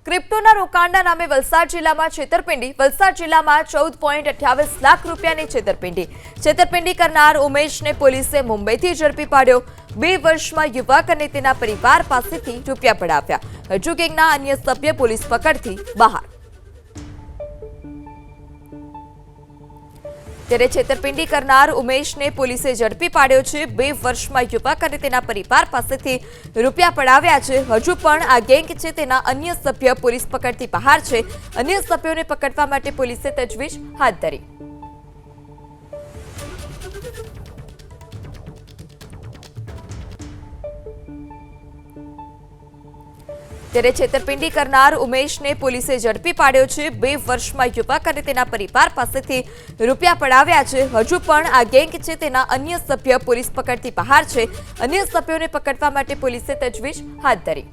ક્રિપ્ટોના રોકાણના નામે વલસાડ જિલ્લામાં છેતરપિંડી. વલસાડ જિલ્લામાં 14.28 લાખ રૂપિયાની છેતરપિંડી કરનાર ઉમેશને પોલીસે મુંબઈથી ઝડપી પાડ્યો. 2 વર્ષમાં યુવક અને તેના પરિવાર પાસેથી રૂપિયા પડાવ્યા. હજુ ગેંગના અન્ય સભ્ય પોલીસ પકડથી બહાર. ત્યારે છેતરપિંડી કરનાર ઉમેશને પોલીસે ઝડપી પાડ્યો છે. 2 વર્ષમાં યુવક અને તેના પરિવાર પાસેથી રૂપિયા પડાવ્યા છે. હજુ પણ આ ગેંગ છે તેના અન્ય સભ્ય પોલીસ પકડથી બહાર છે. અન્ય સભ્યોને પકડવા માટે પોલીસે તજવીજ હાથ ધરી. ત્યારે છેતરપિંડી કરનાર ઉમેશને પોલીસે ઝડપી પાડ્યો છે. 2 વર્ષમાં યુવક અને તેના પરિવાર પાસેથી રૂપિયા પડાવ્યા છે. હજુ પણ આ ગેંગ છે તેના અન્ય સભ્ય પોલીસ પકડથી બહાર છે. અન્ય સભ્યોને પકડવા માટે પોલીસે તજવીજ હાથ ધરી.